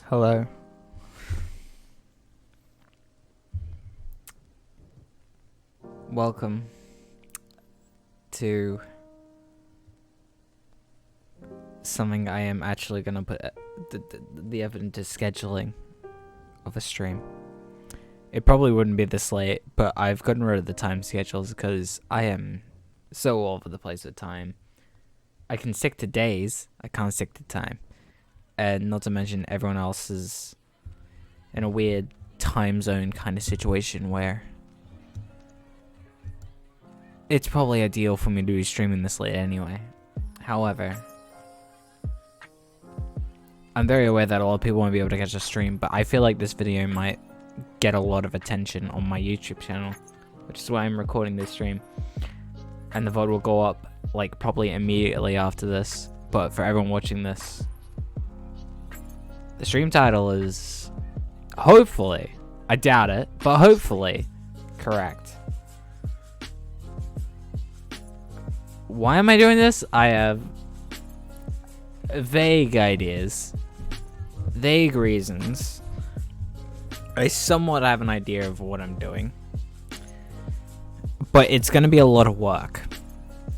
Hello. Welcome to something I am actually gonna put the effort into scheduling of a stream. It probably wouldn't be this late, but I've gotten rid of the time schedules because I am so all over the place with time. I can stick to days, I can't stick to time. And not to mention everyone else is in a weird time zone kind of situation where it's probably ideal for me to be streaming this late anyway. However, I'm very aware that a lot of people won't be able to catch a stream, but I feel like this video might get a lot of attention on my YouTube channel, which is why I'm recording this stream. And the VOD will go up like probably immediately after this, but for everyone watching this, the stream title is hopefully, I doubt it, but hopefully correct. Why am I doing this? I have vague ideas, vague reasons. I somewhat have an idea of what I'm doing, but it's going to be a lot of work.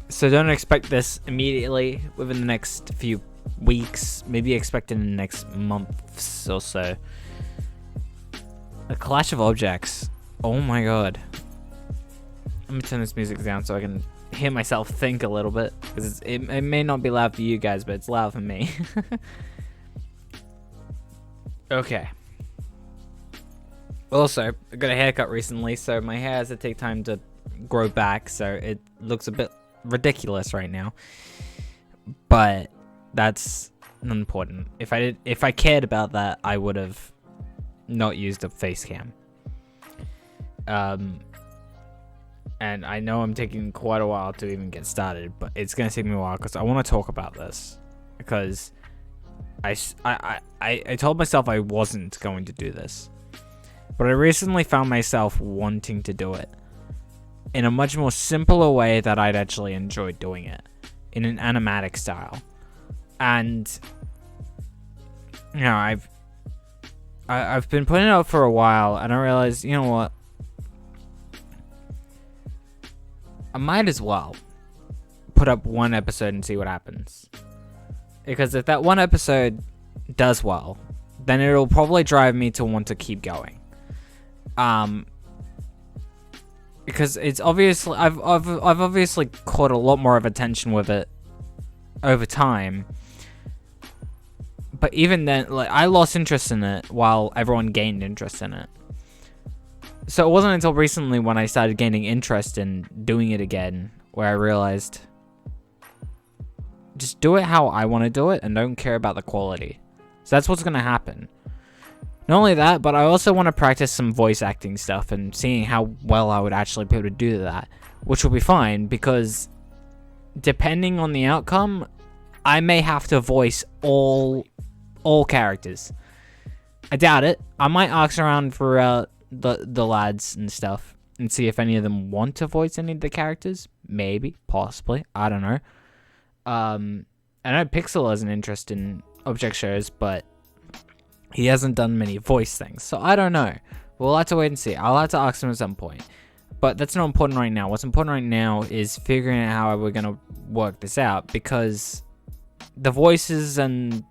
So don't expect this immediately within the next few weeks, maybe expect in the next months or so. A clash of objects. Oh my god. Let me turn this music down so I can hear myself think a little bit, because it may not be loud for you guys, but it's loud for me. Okay. Also, I got a haircut recently, so my hair has to take time to grow back, so it looks a bit ridiculous right now. But that's not important. If I cared about that, I would have not used a face cam. And I know I'm taking quite a while to even get started, but it's gonna take me a while because I want to talk about this. Because I told myself I wasn't going to do this, but I recently found myself wanting to do it in a much more simpler way that I'd actually enjoyed doing it, in an animatic style. And you know, I've been putting it up for a while, and I realized, you know what, I might as well put up one episode and see what happens. Because if that one episode does well, then it'll probably drive me to want to keep going. Because it's obviously I've obviously caught a lot more of attention with it over time. But even then, like, I lost interest in it while everyone gained interest in it. So it wasn't until recently when I started gaining interest in doing it again where I realized, just do it how I want to do it and don't care about the quality. So that's what's going to happen. Not only that, but I also want to practice some voice acting stuff and seeing how well I would actually be able to do that, which will be fine because depending on the outcome, I may have to voice all characters. I doubt it. I might ask around for the lads and stuff and see if any of them want to voice any of the characters. Maybe, possibly, I don't know. I know Pixel has an interest in object shows, but he hasn't done many voice things, so I don't know. We'll have to wait and see. I'll have to ask him at some point, but that's not important right now. What's important right now is figuring out how we're gonna work this out, because the voices and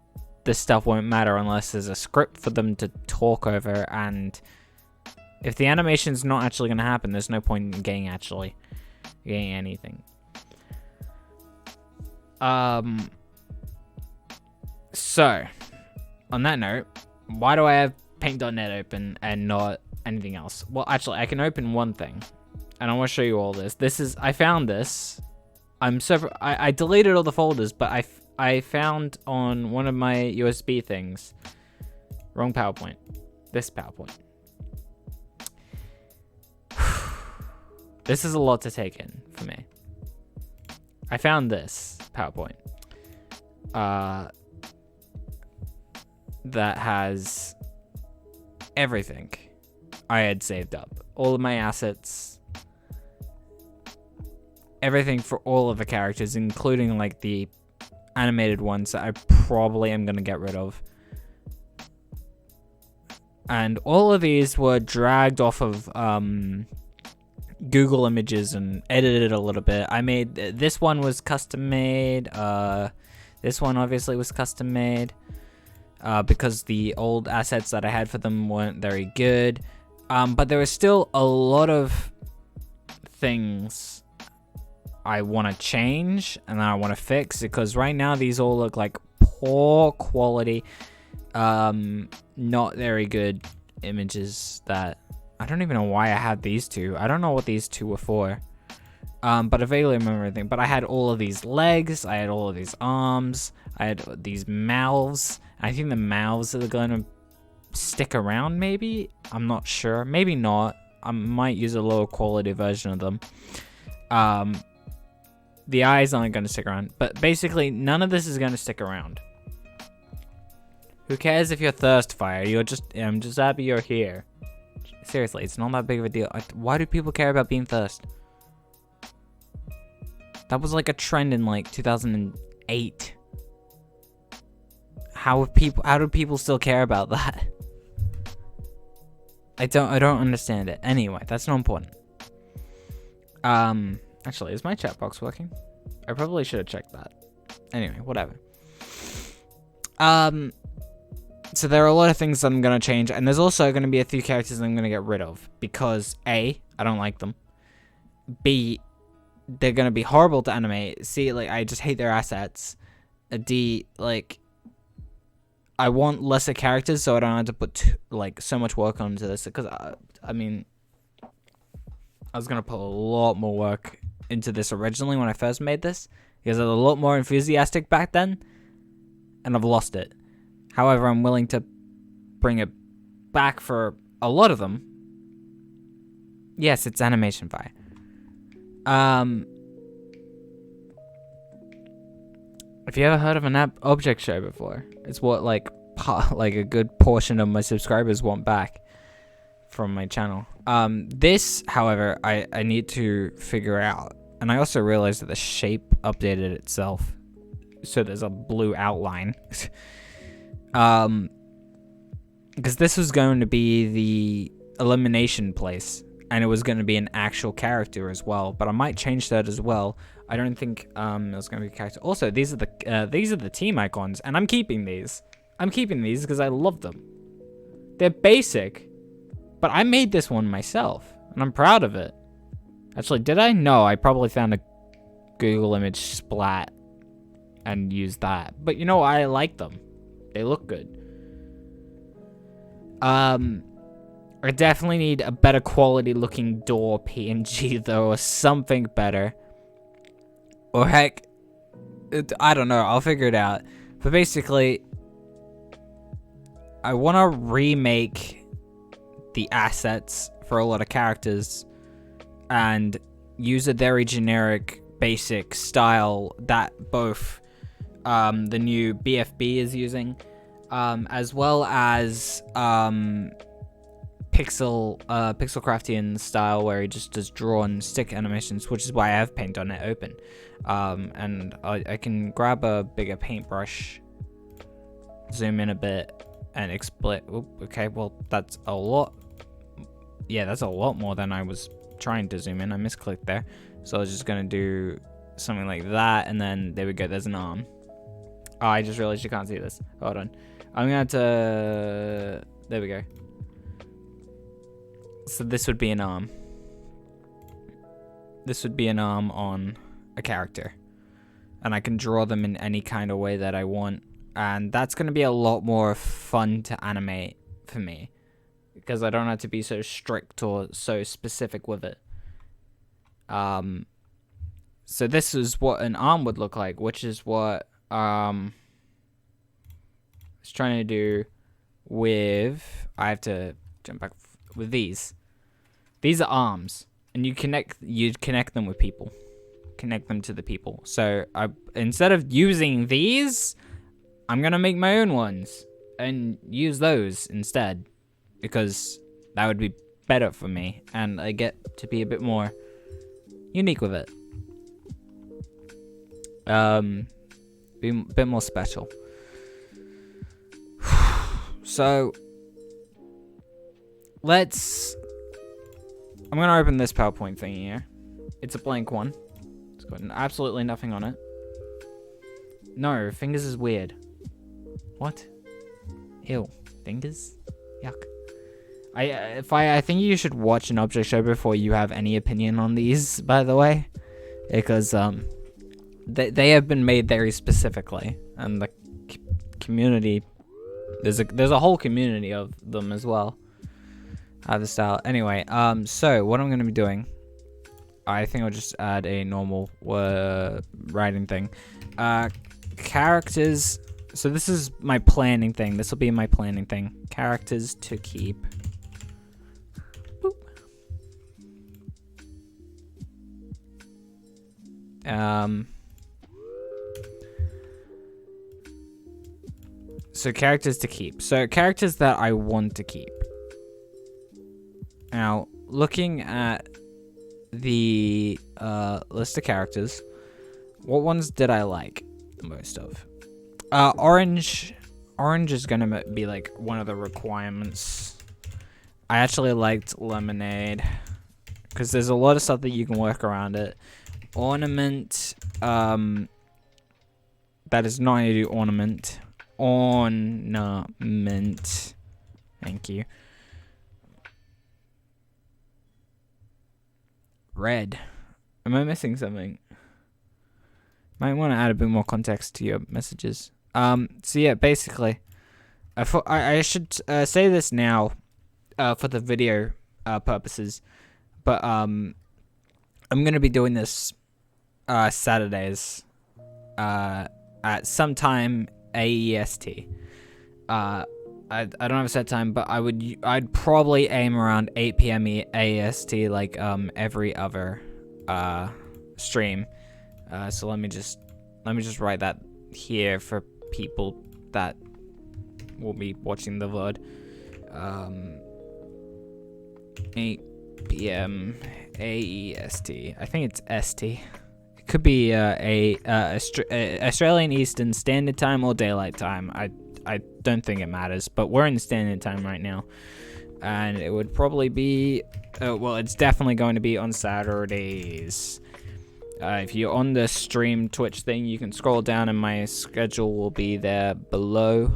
the stuff won't matter unless there's a script for them to talk over, and if the animation's not actually going to happen, there's no point in getting anything. So, on that note, why do I have paint.net open and not anything else? Well, actually, I can open one thing, and I want to show you all this. I found this. I deleted all the folders, but I found on one of my USB things, wrong PowerPoint, this PowerPoint. This is a lot to take in for me. I found this PowerPoint that has everything I had saved up. All of my assets, everything for all of the characters, including like the animated ones that I probably am going to get rid of. And all of these were dragged off of Google Images and edited a little bit. I made this one was custom made. This one obviously was custom made because the old assets that I had for them weren't very good. But there was still a lot of things I want to change and I want to fix, because right now these all look like poor quality, not very good images that I don't even know why I had these two. I don't know what these two were for. But I vaguely remember everything. But I had all of these legs, I had all of these arms, I had these mouths. I think the mouths are going to stick around, maybe? I'm not sure. Maybe not. I might use a lower quality version of them. The eyes aren't going to stick around. But basically, none of this is going to stick around. Who cares if you're thirst fire? I'm just happy you're here. Seriously, it's not that big of a deal. Why do people care about being thirst? That was like a trend in like 2008. How do people still care about that? I don't understand it. Anyway, that's not important. Actually, is my chat box working? I probably should have checked that. Anyway, whatever. So there are a lot of things that I'm going to change, and there's also going to be a few characters I'm going to get rid of, because A, I don't like them. B, they're going to be horrible to animate. C, like, I just hate their assets. D, like, I want lesser characters so I don't have to put, like, so much work onto this, because, I mean, I was going to put a lot more work into this originally when I first made this, because I was a lot more enthusiastic back then, and I've lost it. However, I'm willing to bring it back for a lot of them. Yes, it's animation fire. If you ever heard of an object show before, it's what like a good portion of my subscribers want back from my channel. This, however, I need to figure out, and I also realized that the shape updated itself, so there's a blue outline. Because this was going to be the elimination place, and it was going to be an actual character as well, but I might change that as well. I don't think it was going to be a character. Also, these are the team icons, and I'm keeping these. I'm keeping these because I love them. They're basic, but I made this one myself, and I'm proud of it. Actually, did I? No, I probably found a Google image splat and used that. But you know, I like them. They look good. I definitely need a better quality looking door PNG though, or something better. Or heck, I don't know, I'll figure it out. But basically, I want to remake the assets for a lot of characters and use a very generic, basic style that both the new BFB is using, as well as Pixelcraftian style, where he just does drawn stick animations, which is why I have paint on it open. And I can grab a bigger paintbrush, zoom in a bit, and split. Okay, well that's a lot. Yeah, that's a lot more than I was trying to zoom in. I misclicked there, so I was just gonna do something like that, and then there we go. There's an arm. Oh, I just realized you can't see this. Hold on. I'm going to... There we go. So this would be an arm. This would be an arm on a character. And I can draw them in any kind of way that I want. And that's going to be a lot more fun to animate for me, because I don't have to be so strict or so specific with it. So this is what an arm would look like, which is what... I was trying to do with, I have to jump back with these. These are arms, and you connect them with people, connect them to the people. So instead of using these, I'm gonna make my own ones and use those instead, because that would be better for me, and I get to be a bit more unique with it. Be a bit more special. So I'm gonna open this PowerPoint thing here. It's a blank one. It's got absolutely nothing on it. No, fingers is weird. What? Ew. Fingers? Yuck. I think you should watch an object show before you have any opinion on these, by the way. Because, they have been made very specifically. And the community, there's a whole community of them as well. The style. Anyway, so what I'm going to be doing, I think I'll just add a normal writing thing. Characters. So this is my planning thing. This will be my planning thing. Characters to keep. Boop. So characters to keep. So characters that I want to keep. Now, looking at the list of characters, what ones did I like the most of? Orange is gonna be like one of the requirements. I actually liked Lemonade because there's a lot of stuff that you can work around it. Ornament, that is not how you do ornament. Ornament. Thank you. Red. Am I missing something? Might want to add a bit more context to your messages. So yeah, basically, I should say this now, for the video purposes, but I'm gonna be doing this Saturdays at some time AEST. I don't have a set time, but I'd probably aim around 8 p.m. AEST, like every other stream. So let me just write that here for people that will be watching the VOD. 8 p.m. AEST. I think it's ST. It could be Australian Eastern Standard Time or Daylight Time. I don't think it matters, but we're in Standard Time right now, and it would probably be well, it's definitely going to be on Saturdays. If you're on the stream Twitch thing, you can scroll down and my schedule will be there below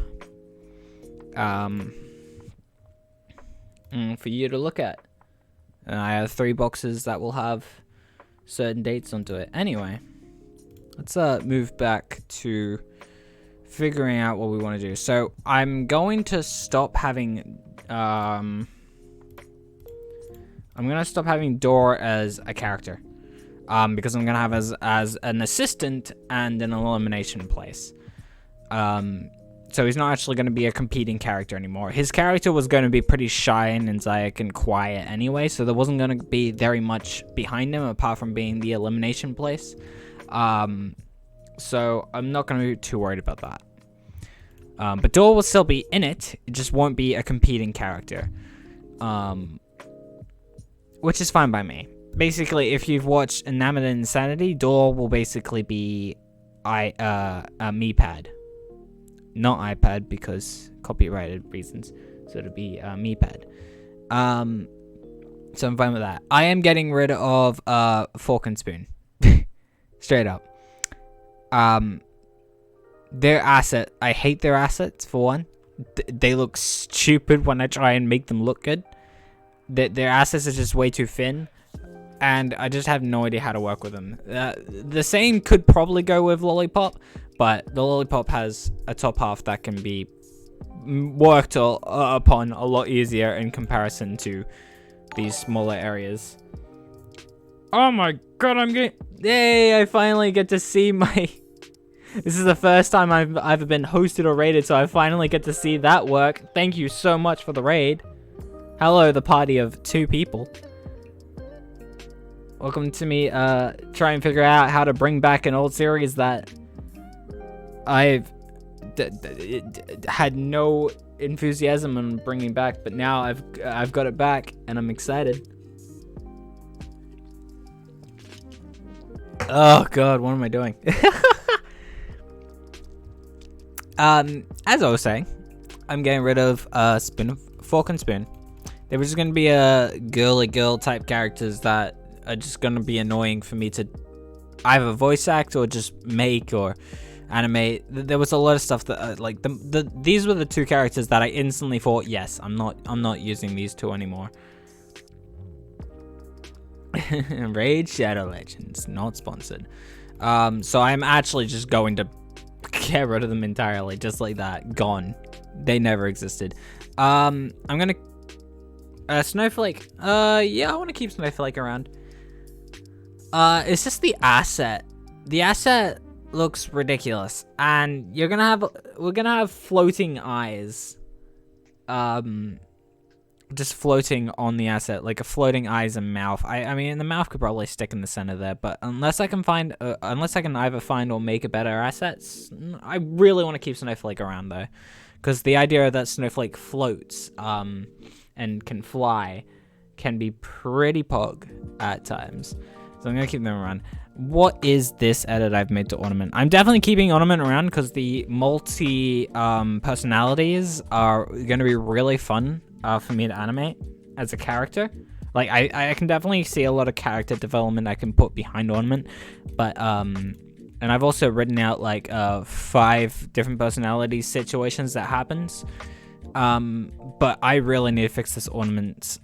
for you to look at. I have 3 boxes that will have certain dates onto it. Anyway, let's move back to figuring out what we want to do. So I'm going to stop having I'm gonna stop having Door as a character. Because I'm gonna have as an assistant and an elimination place. So he's not actually gonna be a competing character anymore. His character was gonna be pretty shy and anxiety and quiet anyway, so there wasn't gonna be very much behind him apart from being the elimination place. So I'm not gonna be too worried about that. But Door will still be in it. It just won't be a competing character. Which is fine by me. Basically, if you've watched Enamored Insanity, Door will basically be a MePad. Not iPad because copyrighted reasons. So it'll be MePad. So I'm fine with that. I am getting rid of Fork and Spoon. Straight up. Their asset, I hate their assets for one. They look stupid when I try and make them look good. Their assets are just way too thin. And I just have no idea how to work with them. The same could probably go with Lollipop, but the Lollipop has a top half that can be worked upon a lot easier in comparison to these smaller areas. Oh my god, yay, I finally get to see my... This is the first time I've ever been hosted or raided, so I finally get to see that work. Thank you so much for the raid. Hello, the party of 2 people. Welcome to me try and figure out how to bring back an old series that I've had no enthusiasm on bringing back, but now I've got it back and I'm excited. Oh god, what am I doing? As I was saying, I'm getting rid of Fork and Spoon. They were just gonna be a girly girl type characters that are just gonna be annoying for me to either voice act or just make or animate. There was a lot of stuff that like these were the two characters that I instantly thought, yes, I'm not using these two anymore. Raid Shadow Legends, not sponsored. So I'm actually just going to get rid of them entirely, just like that. Gone. They never existed. I'm gonna Snowflake. Yeah, I want to keep Snowflake around. It's just the asset. The asset looks ridiculous, and we're gonna have floating eyes. Just floating on the asset, like a floating eyes and mouth. I mean, the mouth could probably stick in the center there, but unless I can either find or make a better assets, I really want to keep Snowflake around though, because the idea that Snowflake floats, and can fly, can be pretty pog at times. So I'm gonna keep them around. What is this edit I've made to Ornament? I'm definitely keeping Ornament around because the multi personalities are gonna be really fun for me to animate as a character. Like I can definitely see a lot of character development I can put behind Ornament, but and I've also written out like 5 different personality situations that happens. But I really need to fix this Ornament's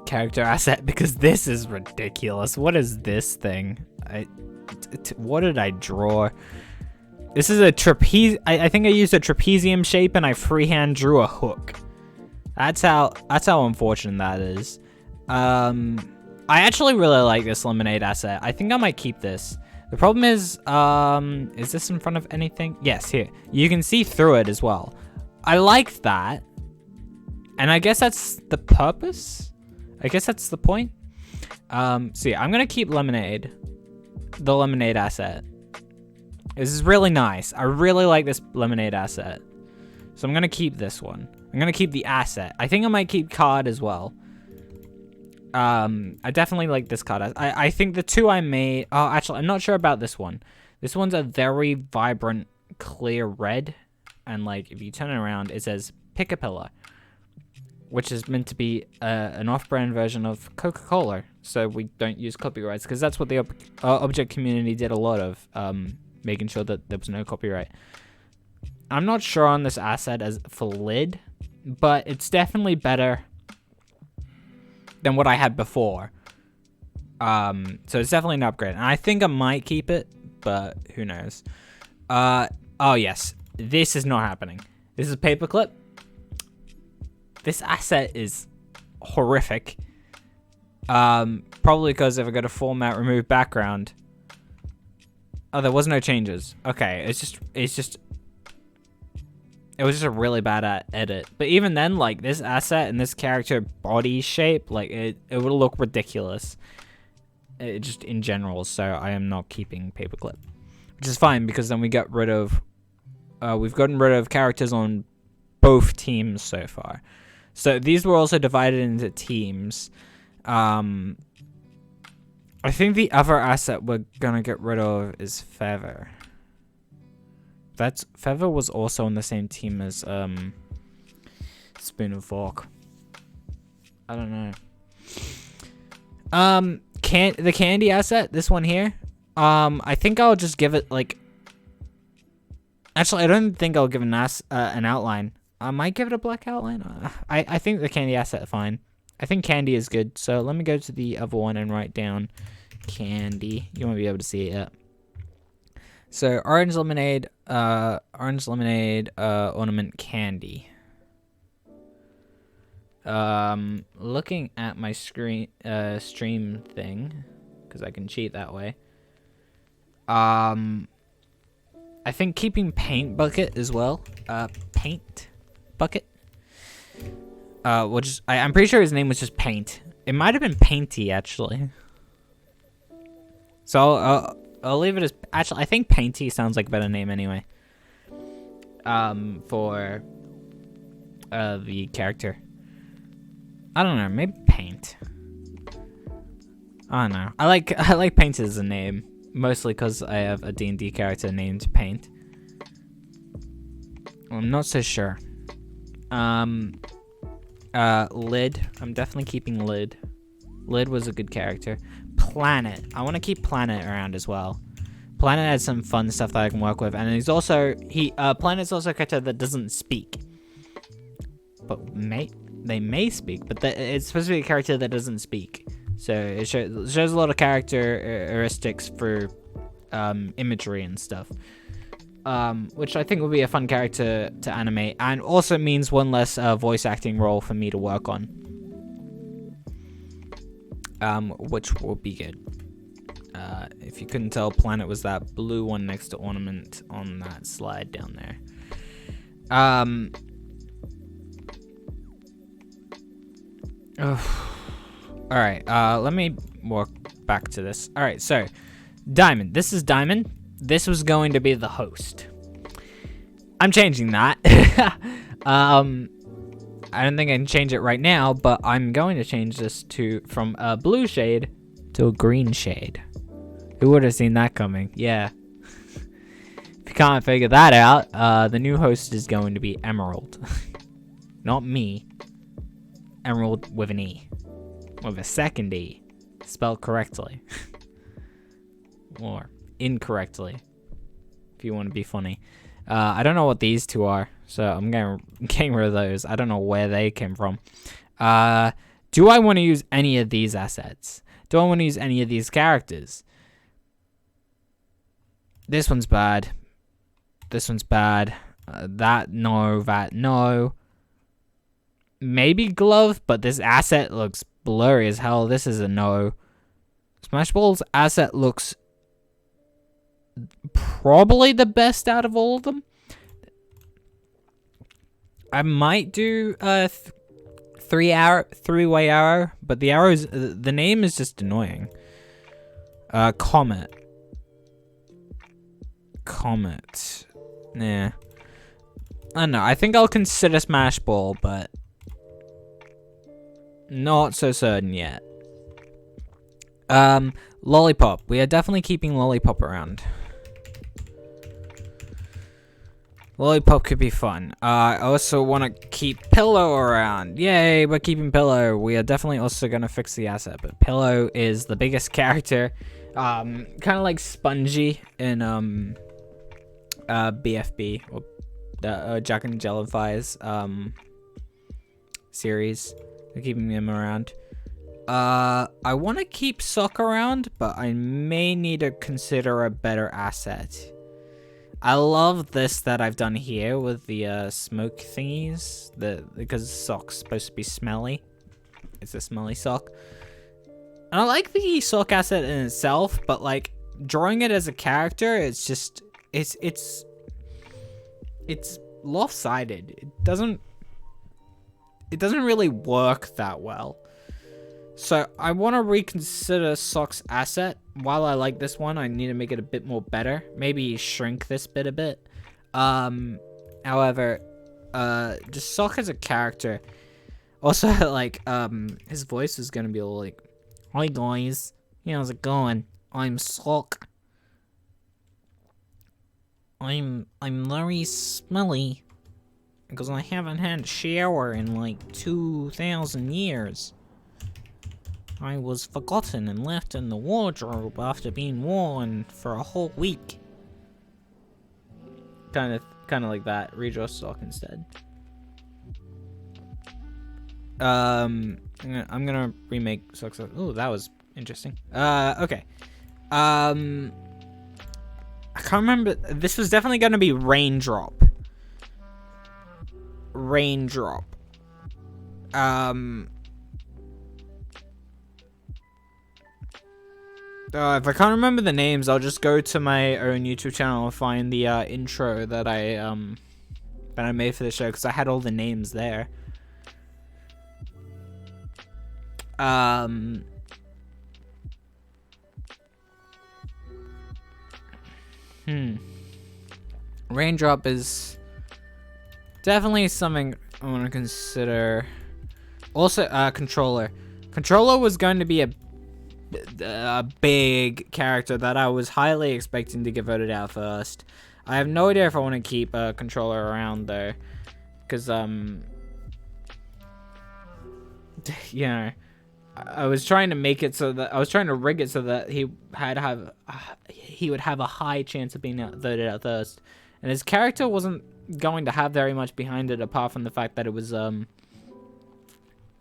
character asset because this is ridiculous. What is this thing? What did I draw? This is a trapeze. I think I used a trapezium shape and I freehand drew a hook. That's how unfortunate that is. I actually really like this lemonade asset. I think I might keep this. The problem is this in front of anything? Yes, here. You can see through it as well. I liked that. And I guess that's the purpose. I guess that's the point. So yeah, I'm gonna keep lemonade. The lemonade asset. This is really nice. I really like this lemonade asset. So I'm gonna keep this one. I'm gonna keep the asset. I think I might keep card as well. I definitely like this card. I think the two I made... Oh, actually, I'm not sure about this one. This one's a very vibrant, clear red. And, like, if you turn it around, it says Pick a Pillar. Which is meant to be an off-brand version of Coca-Cola. So we don't use copyrights. Because that's what the object community did a lot of. Making sure that there was no copyright. I'm not sure on this asset as for lid. But it's definitely better than what I had before. So it's definitely an upgrade. And I think I might keep it, but who knows. Oh yes, this is not happening. This is paperclip. This asset is horrific. Probably because if I go to format, remove background. Oh, there was no changes. Okay, it was just a really bad edit. But even then, like, this asset and this character body shape, like, it would look ridiculous. Just in general, so I am not keeping paperclip. Which is fine, because then we got rid of... we've gotten rid of characters on both teams so far. So these were also divided into teams. I think the other asset we're gonna get rid of is Feather. Feather was also on the same team as Spoon and Fork. I don't know. The candy asset, this one here. I think I'll just give it like. Actually, I don't think I'll give an outline. I might give it a black outline. I think the candy asset fine. I think candy is good. So let me go to the other one and write down candy. You won't be able to see it yet. So orange lemonade, ornament candy. Looking at my stream thing, because I can cheat that way. I think keeping paint bucket as well. Paint bucket. I'm pretty sure his name was just Paint. It might have been Painty actually. So I'll leave it as... Actually, I think Painty sounds like a better name anyway. For the character. I don't know, maybe Paint. I don't know. I like Paint as a name. Mostly because I have a D&D character named Paint. I'm not so sure. Lid. I'm definitely keeping Lid. Lid was a good character. Planet. I want to keep Planet around as well. Planet has some fun stuff that I can work with, and he's also Planet's also a character that doesn't speak, but they may speak, but it's supposed to be a character that doesn't speak. So it shows a lot of characteristics for imagery and stuff, which I think will be a fun character to animate, and also means one less voice acting role for me to work on, which will be good. If you couldn't tell, Planet was that blue one next to Ornament on that slide down there. Alright, let me walk back to this. Alright, so, Diamond. This is Diamond. This was going to be the host. I'm changing that. I don't think I can change it right now, but I'm going to change this from a blue shade to a green shade. Who would have seen that coming? Yeah. If you can't figure that out, the new host is going to be Emerald. Not me. Emerald with an E. With a second E. Spelled correctly. Or incorrectly. If you want to be funny. I don't know what these two are, so I'm getting rid of those. I don't know where they came from. Do I want to use any of these assets? Do I want to use any of these characters? This one's bad. This one's bad. That no. Maybe Glove, but this asset looks blurry as hell. This is a no. Smashball's asset looks probably the best out of all of them. I might do a three-way arrow, but the name is just annoying. Comet. Nah. I don't know. I think I'll consider Smashball, but not so certain yet. Lollipop. We are definitely keeping Lollipop around. Lollipop could be fun. I also want to keep Pillow around. Yay, we're keeping Pillow. We are definitely also going to fix the asset, but Pillow is the biggest character. Kind of like Spongy in BFB, or Jack and Jellyfy's series. We're keeping him around. I want to keep Sock around, but I may need to consider a better asset. I love this that I've done here with the smoke thingies, because Sock's supposed to be smelly. It's a smelly sock. And I like the sock asset in itself, but like drawing it as a character, it's just it's lopsided. It doesn't really work that well. So I want to reconsider Sock's asset. While I like this one, I need to make it a bit more better. Maybe shrink this bit a bit. However, just Sock as a character. Also, like, his voice is gonna be like, "Hi guys, how's it going? I'm Sock. I'm very smelly because I haven't had a shower in like 2,000 years. I was forgotten and left in the wardrobe after being worn for a whole week." Kind of like that. Redraw Sock instead. I'm gonna remake Sock. Oh, that was interesting. Okay. I can't remember. This was definitely gonna be Raindrop. If I can't remember the names, I'll just go to my own YouTube channel and find the intro that I made for the show, because I had all the names there. Raindrop is definitely something I want to consider. Also, Controller. Controller was going to be a big character that I was highly expecting to get voted out first. I have no idea if I want to keep a Controller around though, because you know, I was trying to make it so that I was trying to rig it so that he would have a high chance of being voted out first, and his character wasn't going to have very much behind it apart from the fact that it was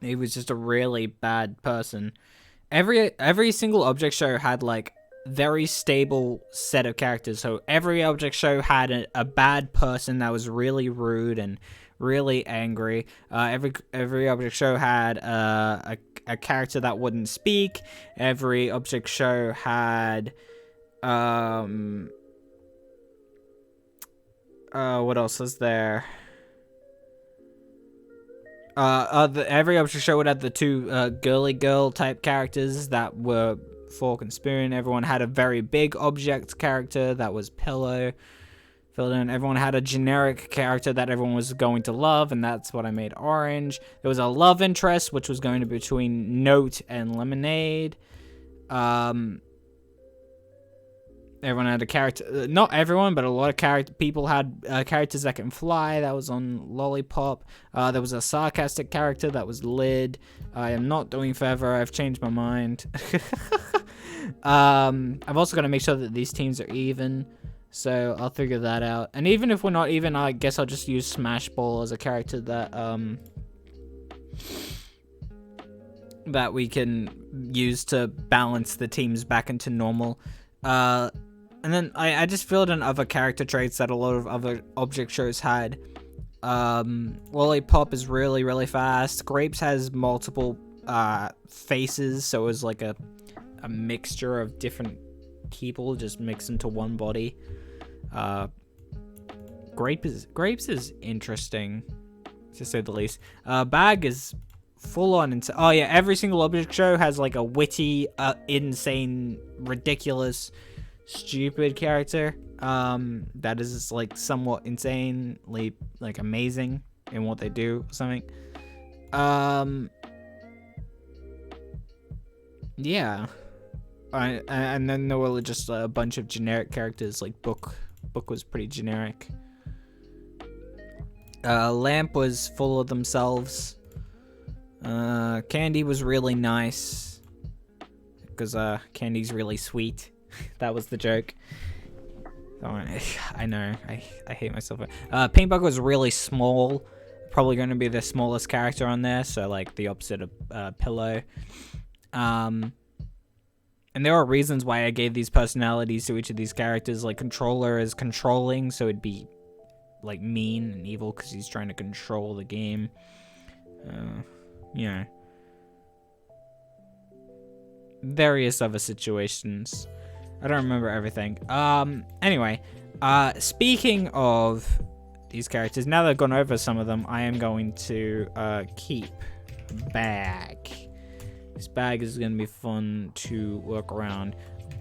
he was just a really bad person. Every single object show had like very stable set of characters. So every object show had a bad person that was really rude and really angry. Every object show had a character that wouldn't speak. Every object show had what else is there? Every object show would have the two girly girl type characters that were Fork and Spoon. Everyone had a very big object character that was Pillow. Filled in. Everyone had a generic character that everyone was going to love, and that's what I made orange. There was a love interest, which was going to be between Note and Lemonade. Everyone had a character. Not everyone, but a lot of people had characters that can fly. That was on Lollipop. There was a sarcastic character that was Lid. I am not doing Feather. I've changed my mind. I've also got to make sure that these teams are even. So I'll figure that out. And even if we're not even, I guess I'll just use Smash Ball as a character that that we can use to balance the teams back into normal. And then I just filled in other character traits that a lot of other object shows had. Lollipop is really, really fast. Grapes has multiple faces, so it was like a mixture of different people just mixed into one body. Grapes is interesting, to say the least. Bag is full on oh yeah, every single object show has like a witty, insane, ridiculous, stupid character that is like somewhat insanely like amazing in what they do or something. Yeah. And then there were just a bunch of generic characters, like Book was pretty generic. Lamp was full of themselves. Candy was really nice because Candy's really sweet. That was the joke. Oh, I know, I hate myself. Paintbug was really small, probably going to be the smallest character on there, so like the opposite of Pillow. And there are reasons why I gave these personalities to each of these characters. Like Controller is controlling, so it'd be like mean and evil because he's trying to control the game. Yeah. Various other situations. I don't remember everything. Anyway, speaking of these characters, now that I've gone over some of them, I am going to keep Bag. This Bag is going to be fun to work around.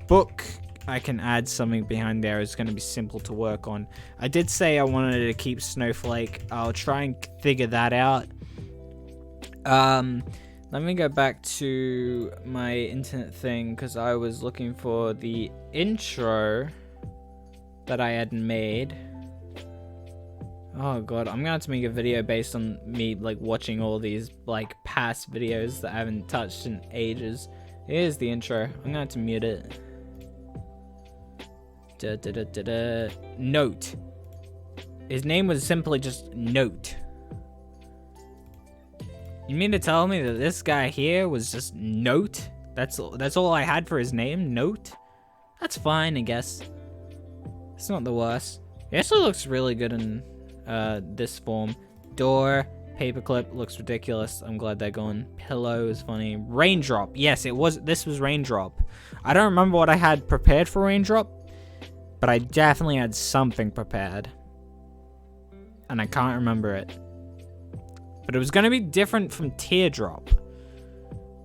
Book, I can add something behind there. It's going to be simple to work on. I did say I wanted to keep Snowflake. I'll try and figure that out. Let me go back to my internet thing because I was looking for the intro that I had made. Oh god, I'm gonna have to make a video based on me like watching all these like past videos that I haven't touched in ages. Here's the intro. I'm gonna have to mute it. Note. His name was simply just Note. You mean to tell me that this guy here was just Note? That's all I had for his name? Note? That's fine, I guess. It's not the worst. He actually looks really good in this form. Door, paperclip looks ridiculous. I'm glad they're gone. Pillow is funny. Raindrop. Yes, this was Raindrop. I don't remember what I had prepared for Raindrop, but I definitely had something prepared. And I can't remember it. But it was going to be different from Teardrop,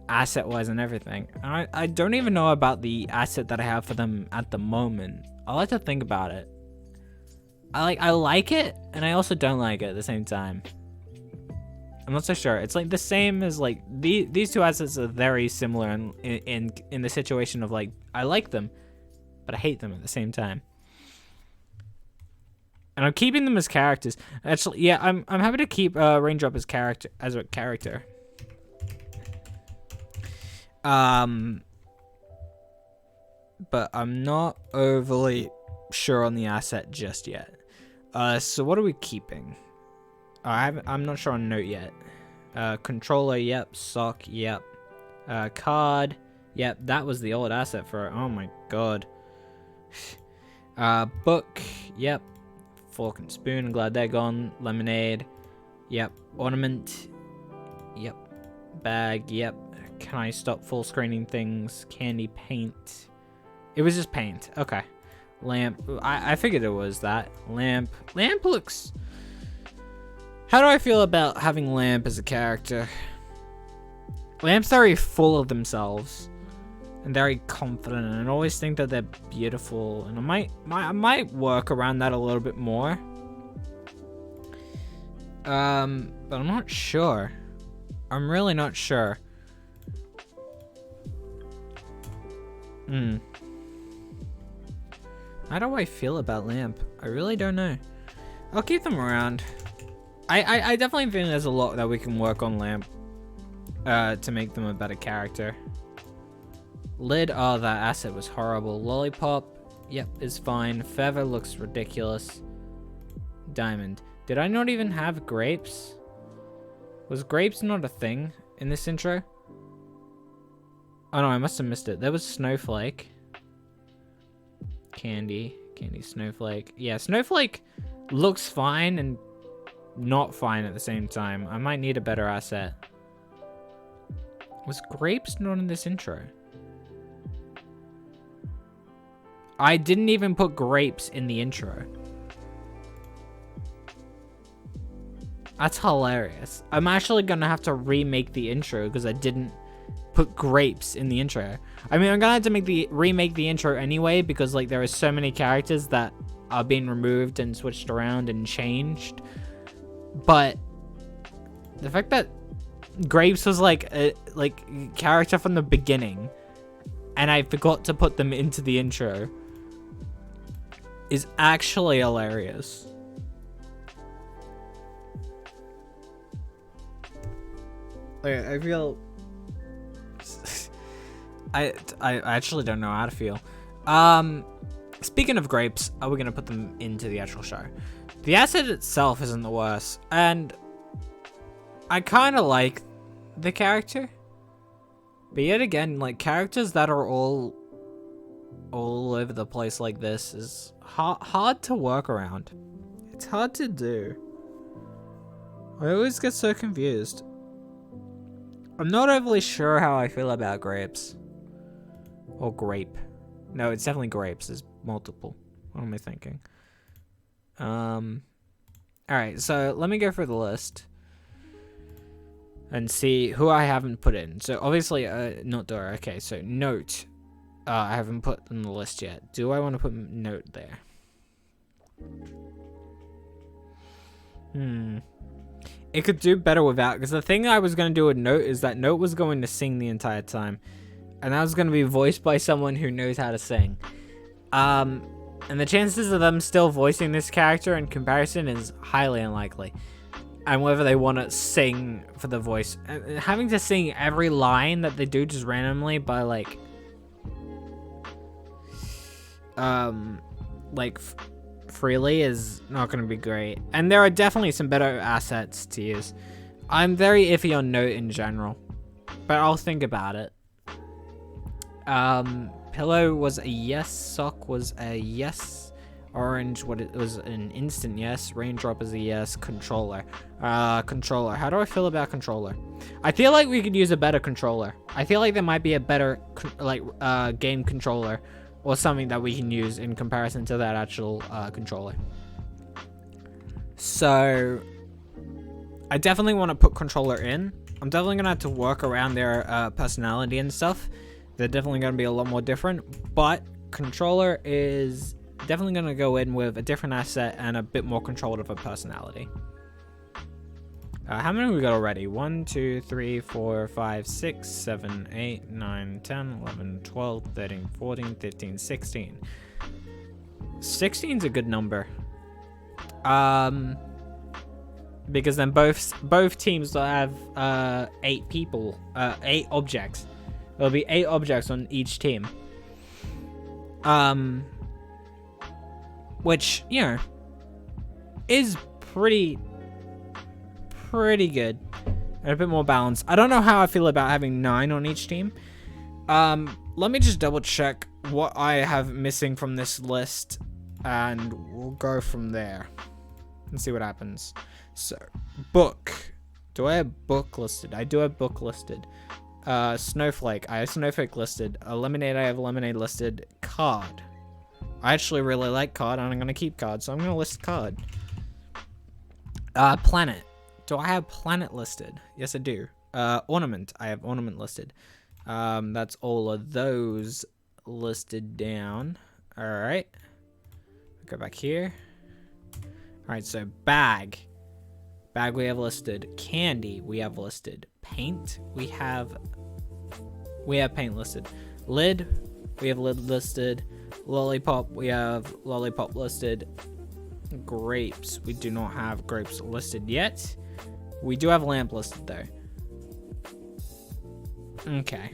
asset-wise and everything. I don't even know about the asset that I have for them at the moment. I like to think about it. I like it, and I also don't like it at the same time. I'm not so sure. It's like the same as like these two assets are very similar in the situation of like I like them, but I hate them at the same time. And I'm keeping them as characters. Actually, yeah, I'm happy to keep Raindrop as a character. But I'm not overly sure on the asset just yet. So what are we keeping? I'm not sure on note yet. Controller, yep. Sock, yep. Card, yep. That was the old asset for it. Oh my god. Book, yep. Fork and spoon, I'm glad they're gone. Lemonade, yep. Ornament, yep. Bag, yep. Can I stop full screening things? Candy, paint. It was just paint. Okay. Lamp. I figured it was that. Lamp. Lamp looks... How do I feel about having Lamp as a character? Lamp's very full of themselves. And very confident. And I always think that they're beautiful. And I might work around that a little bit more. But I'm not sure. I'm really not sure. How do I feel about Lamp? I really don't know. I'll keep them around. I definitely think there's a lot that we can work on Lamp to make them a better character. Lid, oh, that asset was horrible. Lollipop, yep, is fine. Feather looks ridiculous. Diamond. Did I not even have grapes? Was grapes not a thing in this intro? Oh no, I must have missed it. There was Snowflake. Candy, Snowflake. Yeah, Snowflake looks fine and not fine at the same time. I might need a better asset. Was grapes not in this intro? I didn't even put grapes in the intro. That's hilarious. I'm actually gonna have to remake the intro because I didn't put grapes in the intro. I mean, I'm gonna have to remake the intro anyway because like there are so many characters that are being removed and switched around and changed. But the fact that grapes was like a character from the beginning and I forgot to put them into the intro is actually hilarious. I feel I actually don't know how to feel. Speaking of grapes, are we gonna put them into the actual show? The asset itself isn't the worst, and I kind of like the character. But yet again, like characters that are all over the place like this is hard to work around. It's hard to do. I always get so confused. I'm not overly sure how I feel about grapes. Or grape. No, it's definitely grapes. There's multiple. What am I thinking? Alright, so let me go through the list. And see who I haven't put in. So obviously, not Dora. Okay, so Note. I haven't put in the list yet. Do I want to put Note there? It could do better without, because the thing I was going to do with Note is that Note was going to sing the entire time. And that was going to be voiced by someone who knows how to sing. And the chances of them still voicing this character in comparison is highly unlikely. And whether they want to sing for the voice. Having to sing every line that they do just randomly by freely is not going to be great. And there are definitely some better assets to use. I'm very iffy on Note in general. But I'll think about it. Pillow was a yes. Sock was a yes. Orange, it was an instant yes. Raindrop is a yes. Controller. Controller. How do I feel about controller? I feel like we could use a better controller. I feel like there might be a better game controller or something that we can use in comparison to that actual controller. So I definitely want to put controller in. I'm definitely gonna have to work around their personality and stuff. They're definitely gonna be a lot more different, but controller is definitely gonna go in with a different asset and a bit more controlled of a personality. How many have we got already? 1, 2, 3, 4, 5, 6, 7, 8, 9, 10, 11, 12, 13, 14, 15, 16. 16's a good number. Because then both teams will have 8 people, 8 objects. There'll be 8 objects on each team. Which, you know, is pretty good. And a bit more balanced. I don't know how I feel about having 9 on each team. Let me just double check what I have missing from this list, and we'll go from there and see what happens. So, book. Do I have book listed? I do have book listed. Snowflake. I have Snowflake listed. Lemonade. I have Lemonade listed. Card. I actually really like card, and I'm going to keep card, so I'm going to list card. Planet. Do I have planet listed? Yes, I do. Ornament. I have ornament listed. That's all of those listed down. All right. Go back here. All right, so bag. Bag we have listed. Candy we have listed. Paint we have paint listed. Lid we have lid listed. Lollipop we have lollipop listed. Grapes we do not have grapes listed yet. We do have lamp listed though. Okay.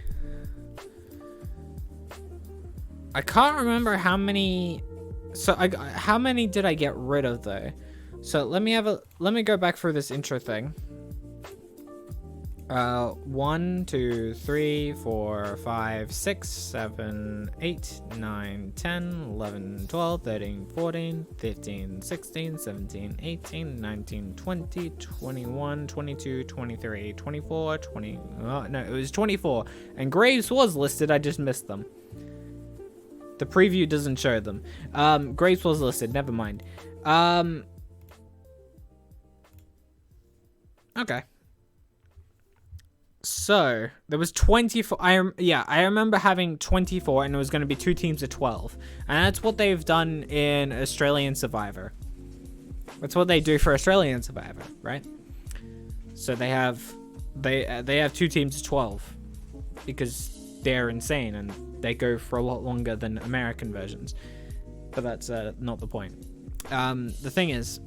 I can't remember how many. So how many did I get rid of though? So let me go back through this intro thing. 1, 2, 3, 4, 5, 6, 7, 8, 9, 10, 11, 12, 13, 14, 15, 16, 17, 18, 19, 20, 21, 22, 23, 24, 20. Oh, no, it was 24. And Graves was listed. I just missed them. The preview doesn't show them. Graves was listed. Never mind. Okay. So, there was 24, I remember having 24, and it was going to be 2 teams of 12. And that's what they've done in Australian Survivor. That's what they do for Australian Survivor, right? So they have 2 teams of 12. Because they're insane, and they go for a lot longer than American versions. But that's not the point. The thing is,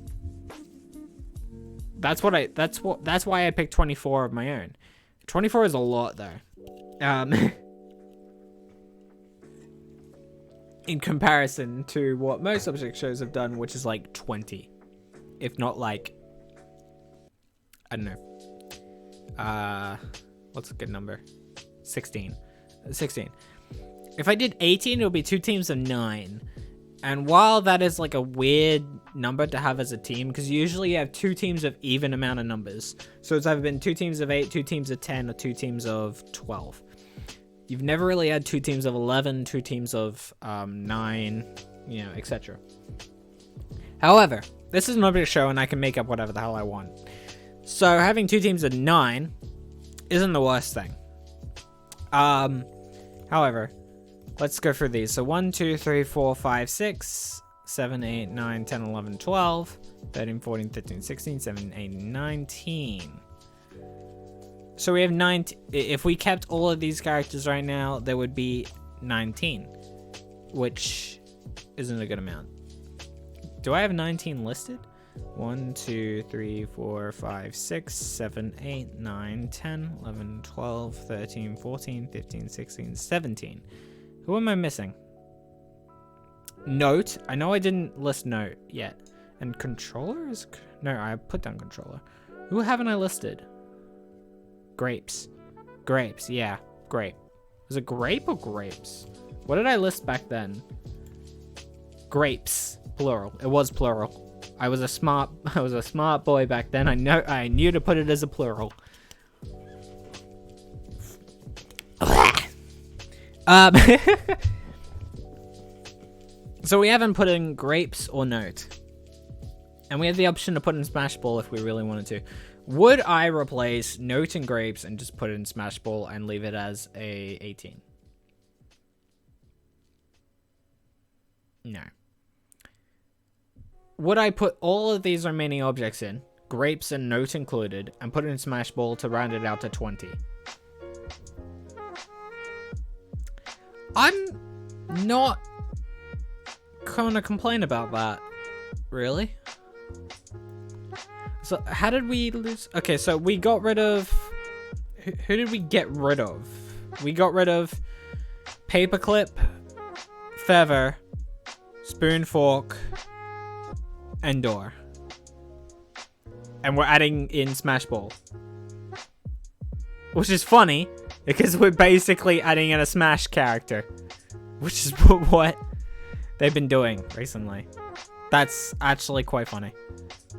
that's why I picked 24 of my own. 24 is a lot, though. In comparison to what most subject shows have done, which is like 20. If not like, I don't know. What's a good number? 16. 16. If I did 18, it would be 2 teams of 9. And while that is like a weird number to have as a team, because usually you have 2 teams of even amount of numbers. So it's either been 2 teams of 8, 2 teams of 10, or 2 teams of 12. You've never really had 2 teams of 11, 2 teams of 9, you know, etc. However, this is an object show, and I can make up whatever the hell I want. So having 2 teams of 9 isn't the worst thing. However, let's go through these. So 1, 2, 3, 4, 5, 6, 7, 8, 9, 10, 11, 12, 13, 14, 15, 16, 17, 18, 19. So we have 19. If we kept all of these characters right now, there would be 19, which isn't a good amount. Do I have 19 listed? 1, 2, 3, 4, 5, 6, 7, 8, 9, 10, 11, 12, 13, 14, 15, 16, 17. Who am I missing? Note. I know I didn't list note yet. And controller is... No, I put down controller. Who haven't I listed? Grapes. Grapes, yeah. Grape. Was it grape or grapes? What did I list back then? Grapes. Plural. It was plural. I was a smart boy back then. I knew to put it as a plural. So we haven't put in grapes or note. And we have the option to put in Smash Ball if we really wanted to. Would I replace note and grapes and just put it in Smash Ball and leave it as a 18? No. Would I put all of these remaining objects in, grapes and note included, and put it in Smash Ball to round it out to 20? I'm not gonna complain about that, really. So how did we lose? Okay, so we got rid of... Who did we get rid of? We got rid of paperclip, feather, spoon, fork, and door. And we're adding in Smash Ball. Which is funny, because we're basically adding in a Smash character. Which is what they've been doing recently. That's actually quite funny.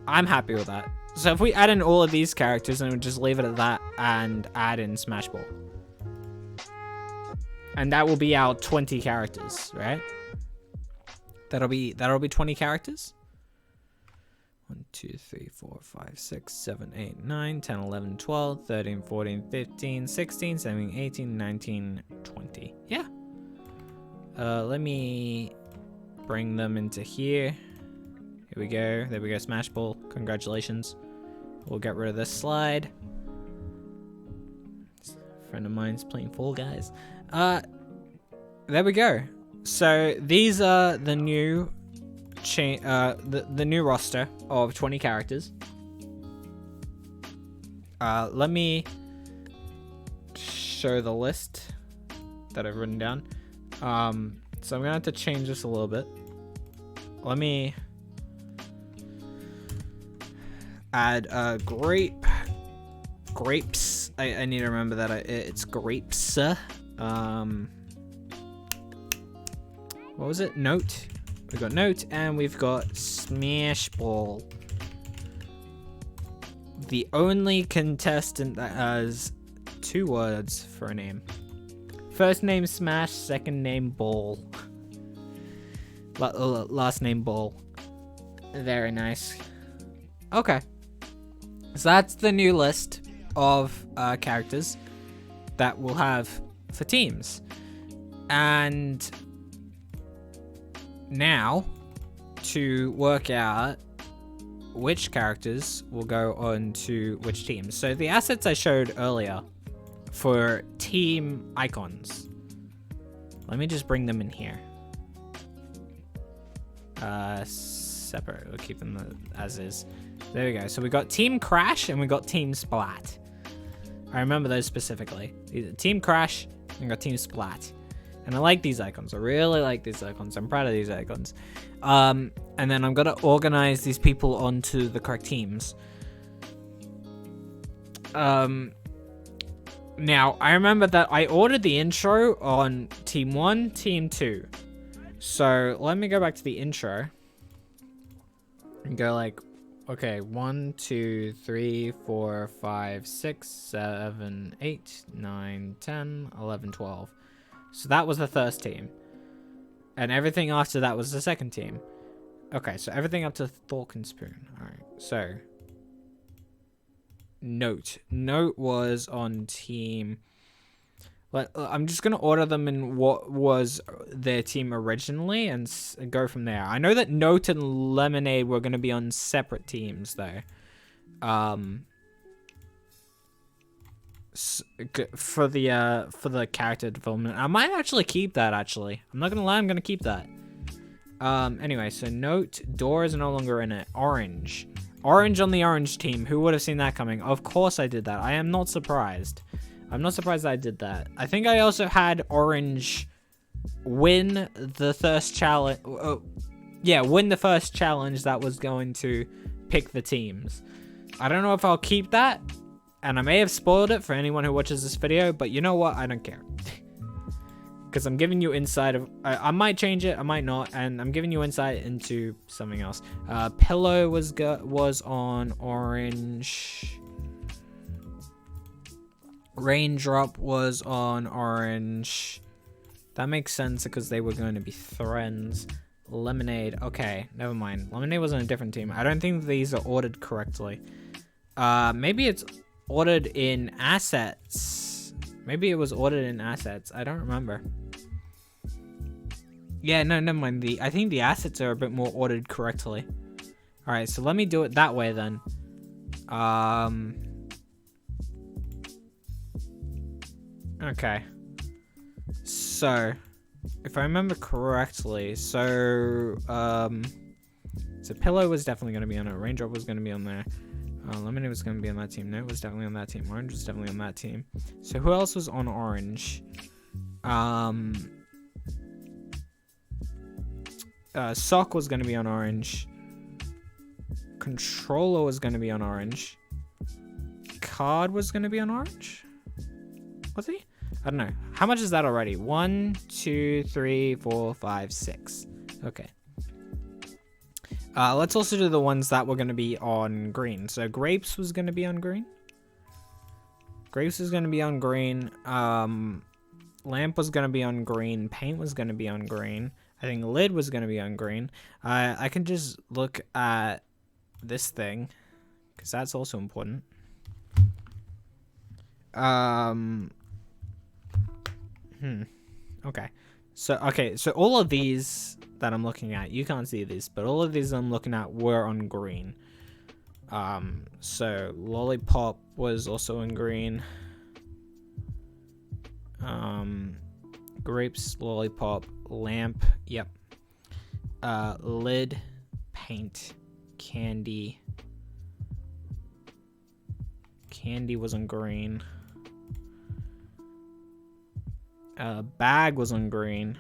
I'm happy with that. So if we add in all of these characters and we just leave it at that and add in Smash Ball. And that will be our 20 characters, right? That'll be 20 characters. 1, 2, 3, 4, 5, 6, 7, 8, 9, 10, 11, 12, 13, 14, 15, 16, 17, 18, 19, 20. Yeah. Let me bring them into here. Here we go. There we go. Smash Ball. Congratulations. We'll get rid of this slide. A friend of mine's playing Fall Guys. There we go. So these are the new the new roster of 20 characters. Let me show the list that I've written down. So I'm gonna have to change this a little bit. Let me add grapes. I need to remember that it's grapes. What was it? Note. We've got Note and we've got Smash Ball. The only contestant that has 2 words for a name. First name Smash, second name Ball. Last name Ball. Very nice. Okay. So that's the new list of characters that we'll have for teams. And now, to work out which characters will go on to which teams. So the assets I showed earlier for team icons. Let me just bring them in here. Separate. We'll keep them as is. There we go. So we got Team Crash and we got Team Splat. I remember those specifically. Team Crash and got Team Splat. And I like these icons. I really like these icons. I'm proud of these icons. And then I'm gonna organize these people onto the correct teams. Now, I remember that I ordered the intro on Team 1, Team 2. So, let me go back to the intro. And go like, okay, 1, 2, 3, 4, 5, 6, 7, 8, 9, 10, 11, 12. So that was the first team. And everything after that was the second team. Okay, so everything up to Fork and Spoon. Alright, so Note. Note was on team... Well, I'm just going to order them in what was their team originally and go from there. I know that Note and Lemonade were going to be on separate teams, though. For the character development. I might actually keep that, actually. I'm not going to lie, I'm going to keep that. Anyway, so Note, Door is no longer in it. Orange. Orange on the orange team. Who would have seen that coming? Of course I did that. I am not surprised. I'm not surprised I did that. I think I also had Orange win the first challenge. Yeah, win the first challenge that was going to pick the teams. I don't know if I'll keep that. And I may have spoiled it for anyone who watches this video. But you know what? I don't care. Because I'm giving you insight of... I might change it. I might not. And I'm giving you insight into something else. Pillow was on Orange... Raindrop was on Orange. That makes sense because they were going to be friends. Lemonade. Okay, never mind. Lemonade was on a different team. I don't think these are ordered correctly. Maybe it's ordered in assets. Maybe it was ordered in assets. I don't remember. Yeah, no, never mind. I think the assets are a bit more ordered correctly. Alright, so let me do it that way then. Okay, so if I remember correctly, so Pillow was definitely going to be on it. Raindrop was going to be on there. Lemonade was gonna be on that team. No, it was definitely on that team. Orange was definitely on that team. So who else was on orange? Sock was gonna be on orange. Controller was gonna be on orange. Card was gonna be on orange. Was he? I don't know. How much is that already? 1, 2, 3, 4, 5, 6. Okay. Let's also do the ones that were going to be on green. So grapes was going to be on green. Grapes is going to be on green. Lamp was going to be on green. Paint was going to be on green. I think lid was going to be on green. I can just look at this thing because that's also important. Okay. So all of these that I'm looking at, you can't see this, but all of these I'm looking at were on green. So lollipop was also in green. Grapes, lollipop, lamp, yep. Lid, paint, candy. Candy was on green. Bag was on green.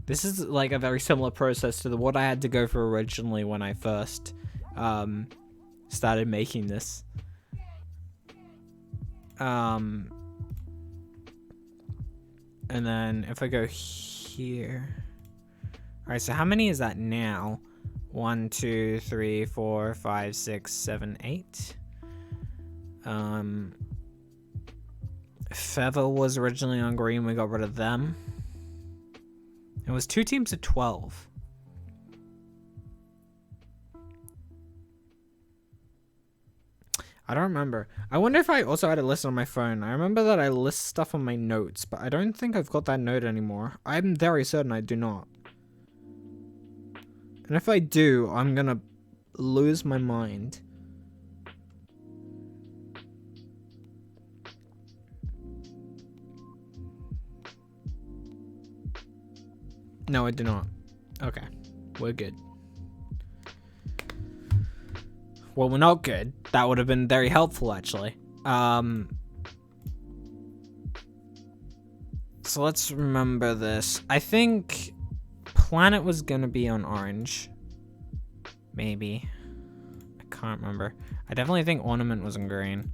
This is like a very similar process to what I had to go through originally when I first started making this. And then if I go here. Alright, so how many is that now? 1, 2, 3, 4, 5, 6, 7, 8. Feather was originally on green. We got rid of them. It was 2 teams of 12. I don't remember. I wonder if I also had a list on my phone. I remember that I list stuff on my notes, but I don't think I've got that note anymore. I'm very certain I do not. And if I do, I'm gonna lose my mind. No, I do not. Okay. We're good. Well, we're not good. That would have been very helpful, actually. So let's remember this. I think planet was gonna be on orange. Maybe. I can't remember. I definitely think ornament was in green.